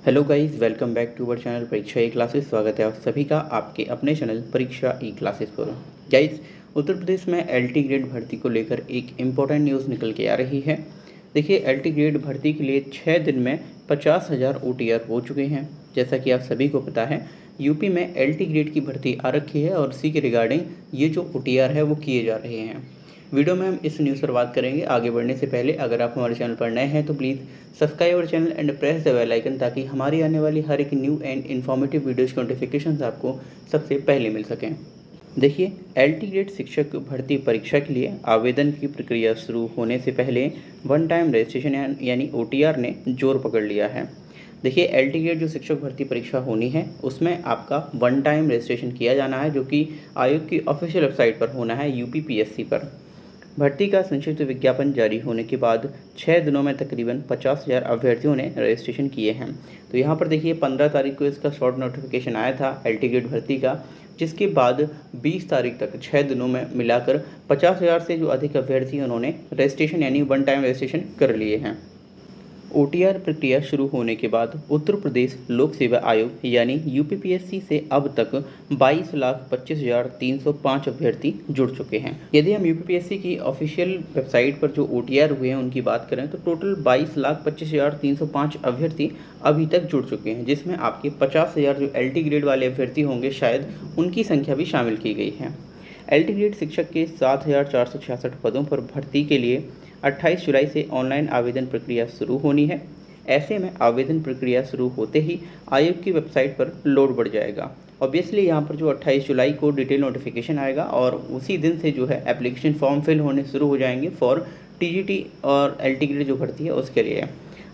Hello guys, welcome back to our channel Pariksha e classes. स्वागत है आप सभी का आपके अपने चैनल परीक्षा ई क्लासेस पर। गाइस, उत्तर प्रदेश में एलटी ग्रेड भर्ती को लेकर एक इम्पोर्टेंट न्यूज़ निकल के आ रही है। देखिए, एलटी ग्रेड भर्ती के लिए 6 दिन में 50,000 ओटीआर हो चुके हैं। जैसा कि आप सभी को पता है, यूपी में एलटी ग्रेड की भर्ती आ रखी है और इसी के रिगार्डिंग ये जो ओटीआर है वो किए जा रहे हैं। वीडियो में हम इस न्यूज़ पर बात करेंगे। आगे बढ़ने से पहले अगर आप हमारे चैनल पर नए हैं तो please subscribe our channel and press the bell icon, ताकि हमारी आने वाली हर एक न्यू एंड इन्फॉर्मेटिव वीडियोज़ के नोटिफिकेशन आपको सबसे पहले मिल सकें। देखिए, एलटी ग्रेड शिक्षक भर्ती परीक्षा के लिए आवेदन की प्रक्रिया शुरू होने से पहले वन टाइम रजिस्ट्रेशन यानी ओटीआर ने जोर पकड़ लिया है। देखिए, एलटी ग्रेड जो शिक्षक भर्ती परीक्षा होनी है उसमें आपका वन टाइम रजिस्ट्रेशन किया जाना है, जो कि आयोग की ऑफिशियल वेबसाइट पर होना है यूपीपीएससी पर। भर्ती का संक्षिप्त विज्ञापन जारी होने के बाद 6 दिनों में तकरीबन 50,000 अभ्यर्थियों ने रजिस्ट्रेशन किए हैं। तो यहाँ पर देखिए, 15 तारीख को इसका शॉर्ट नोटिफिकेशन आया था एलटी ग्रेड भर्ती का, जिसके बाद 20 तारीख तक 6 दिनों में मिलाकर 50,000 से जो अधिक अभ्यर्थी उन्होंने रजिस्ट्रेशन यानी वन टाइम रजिस्ट्रेशन कर लिए हैं। ओटीआर प्रक्रिया शुरू होने के बाद उत्तर प्रदेश लोक सेवा आयोग यानी यूपीपीएससी से अब तक 22,25,305 अभ्यर्थी जुड़ चुके हैं। यदि हम यूपीपीएससी की ऑफिशियल वेबसाइट पर जो ओटीआर हुए हैं उनकी बात करें तो टोटल 22,25,305 अभ्यर्थी अभी तक जुड़ चुके हैं, जिसमें आपके 50,000 जो एलटी ग्रेड वाले अभ्यर्थी होंगे शायद उनकी संख्या भी शामिल की गई है। एलटी ग्रेड शिक्षक के 7,466 पदों पर भर्ती के लिए 28 जुलाई से ऑनलाइन आवेदन प्रक्रिया शुरू होनी है। ऐसे में आवेदन प्रक्रिया शुरू होते ही आयोग की वेबसाइट पर लोड बढ़ जाएगा। ऑब्वियसली यहाँ पर जो 28 जुलाई को डिटेल नोटिफिकेशन आएगा और उसी दिन से जो है एप्लीकेशन फॉर्म फिल होने शुरू हो जाएंगे फॉर टीजीटी और एलटी ग्रेड जो भर्ती है उसके लिए।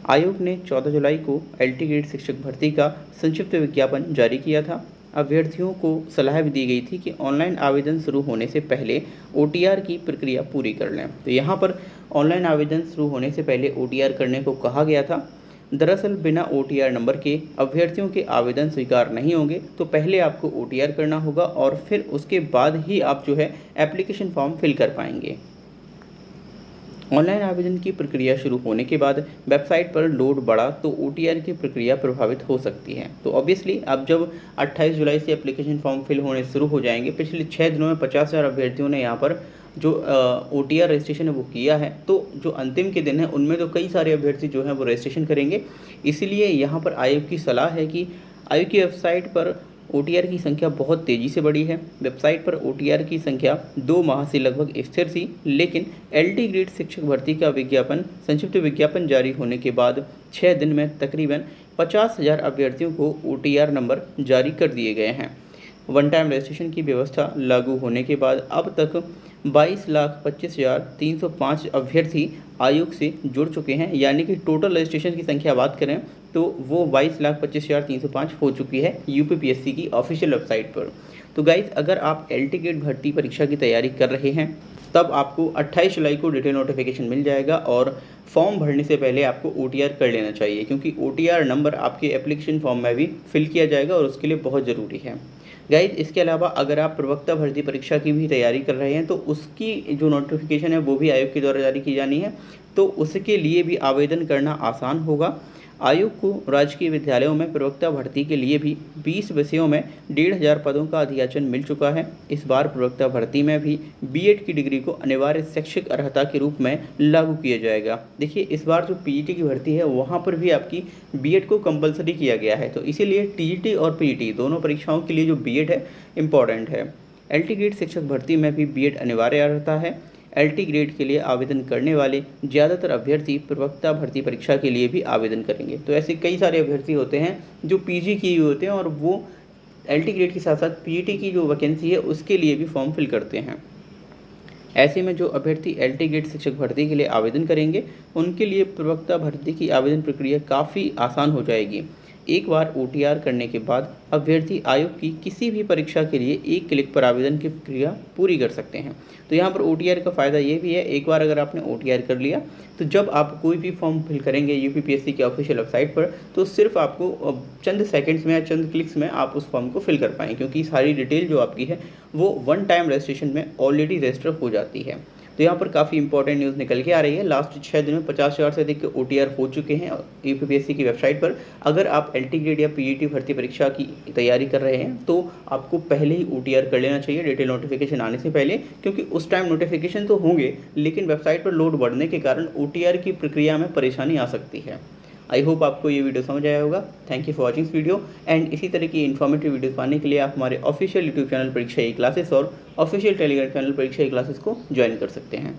आयोग ने 14 जुलाई को एलटी ग्रेड शिक्षक भर्ती का संक्षिप्त विज्ञापन जारी किया था। अभ्यर्थियों को सलाह भी दी गई थी कि ऑनलाइन आवेदन शुरू होने से पहले ओटीआर की प्रक्रिया पूरी कर लें। तो यहाँ पर ऑनलाइन आवेदन शुरू होने से पहले ओटीआर करने को कहा गया था। दरअसल बिना ओटीआर नंबर के अभ्यर्थियों के आवेदन स्वीकार नहीं होंगे, तो पहले आपको ओटीआर करना होगा और फिर उसके बाद ही आप जो है एप्लीकेशन फॉर्म फिल कर पाएंगे। ऑनलाइन आवेदन की प्रक्रिया शुरू होने के बाद वेबसाइट पर लोड बढ़ा तो ओटीआर की प्रक्रिया प्रभावित हो सकती है। तो ऑब्वियसली अब जब 28 जुलाई से एप्लीकेशन फॉर्म फिल होने शुरू हो जाएंगे, पिछले 6 दिनों में 50,000 अभ्यर्थियों ने यहाँ पर जो ओटीआर रजिस्ट्रेशन है वो किया है, तो जो अंतिम के दिन है उनमें तो कई सारे अभ्यर्थी जो हैं वो रजिस्ट्रेशन करेंगे। इसीलिए यहाँ पर आयोग की सलाह है कि आयोग की वेबसाइट पर ओटीआर की संख्या बहुत तेज़ी से बढ़ी है। वेबसाइट पर ओटीआर की संख्या 2 माह से लगभग स्थिर थी, लेकिन एलटी ग्रेड शिक्षक भर्ती का संक्षिप्त विज्ञापन जारी होने के बाद 6 दिन में तकरीबन 50,000 अभ्यर्थियों को ओटीआर नंबर जारी कर दिए गए हैं। वन टाइम रजिस्ट्रेशन की व्यवस्था लागू होने के बाद अब तक 22,25,305 अभ्यर्थी आयोग से जुड़ चुके हैं, यानी कि टोटल रजिस्ट्रेशन की संख्या बात करें तो वो 22,25,305 हो चुकी है यूपीपीएससी की ऑफिशियल वेबसाइट पर। तो गाइज, अगर आप एलटी ग्रेड भर्ती परीक्षा की तैयारी कर रहे हैं तब आपको 28 जुलाई को डिटेल नोटिफिकेशन मिल जाएगा और फॉर्म भरने से पहले आपको ओटीआर कर लेना चाहिए, क्योंकि ओटीआर नंबर आपके एप्लीकेशन फॉर्म में भी फिल किया जाएगा और उसके लिए बहुत ज़रूरी है। गाइज, इसके अलावा अगर आप प्रवक्ता भर्ती परीक्षा की भी तैयारी कर रहे हैं तो उसकी जो नोटिफिकेशन है वो भी आयोग के द्वारा जारी की जानी है, तो उसके लिए भी आवेदन करना आसान होगा। आयोग को राजकीय विद्यालयों में प्रवक्ता भर्ती के लिए भी 20 विषयों में 1,500 पदों का अधियाचन मिल चुका है। इस बार प्रवक्ता भर्ती में भी बीएड की डिग्री को अनिवार्य शैक्षिक अर्हता के रूप में लागू किया जाएगा। देखिए, इस बार जो पीजीटी की भर्ती है वहाँ पर भी आपकी बीएड को कंपलसरी किया गया है, तो इसीलिए टीजीटी और पीजीटी दोनों परीक्षाओं के लिए जो बीएड है इम्पॉर्टेंट है। एलटी ग्रेड शिक्षक भर्ती में भी बीएड अनिवार्य अर्हता है। एलटी ग्रेड के लिए आवेदन करने वाले ज़्यादातर अभ्यर्थी प्रवक्ता भर्ती परीक्षा के लिए भी आवेदन करेंगे। तो ऐसे कई सारे अभ्यर्थी होते हैं जो पीजी किए हुए होते हैं और वो एलटी ग्रेड के साथ साथ पीजीटी की जो वैकेंसी है उसके लिए भी फॉर्म फिल करते हैं। ऐसे में जो अभ्यर्थी एलटी ग्रेड शिक्षक भर्ती के लिए आवेदन करेंगे उनके लिए प्रवक्ता भर्ती की आवेदन प्रक्रिया काफ़ी आसान हो जाएगी। एक बार ओटीआर करने के बाद अभ्यर्थी आयोग की किसी भी परीक्षा के लिए एक क्लिक पर आवेदन की प्रक्रिया पूरी कर सकते हैं। तो यहाँ पर ओटीआर का फ़ायदा ये भी है, एक बार अगर आपने ओटीआर कर लिया तो जब आप कोई भी फॉर्म फिल करेंगे यूपीपीएससी की ऑफिशियल वेबसाइट पर तो सिर्फ आपको चंद सेकंड्स में या चंद क्लिक्स में आप उस फॉर्म को फिल कर पाएंगे, क्योंकि सारी डिटेल जो आपकी है वो वन टाइम रजिस्ट्रेशन में ऑलरेडी रजिस्टर हो जाती है। तो यहाँ पर काफ़ी इंपॉर्टेंट न्यूज़ निकल के आ रही है। लास्ट 6 दिन में 50,000 से अधिक OTR हो चुके हैं यूपीपीएससी की वेबसाइट पर। अगर आप LT ग्रेड या PGT भर्ती परीक्षा की तैयारी कर रहे हैं तो आपको पहले ही OTR कर लेना चाहिए डिटेल नोटिफिकेशन आने से पहले, क्योंकि उस टाइम नोटिफिकेशन तो होंगे लेकिन वेबसाइट पर लोड बढ़ने के कारण OTR की प्रक्रिया में परेशानी आ सकती है। आई होप आपको ये वीडियो समझ आया होगा। Thank you for watching this video and इसी तरह की इन्फॉर्मेटिव वीडियोस पाने के लिए आप हमारे official YouTube channel Pariksha e classes और official Telegram channel Pariksha e classes को ज्वाइन कर सकते हैं।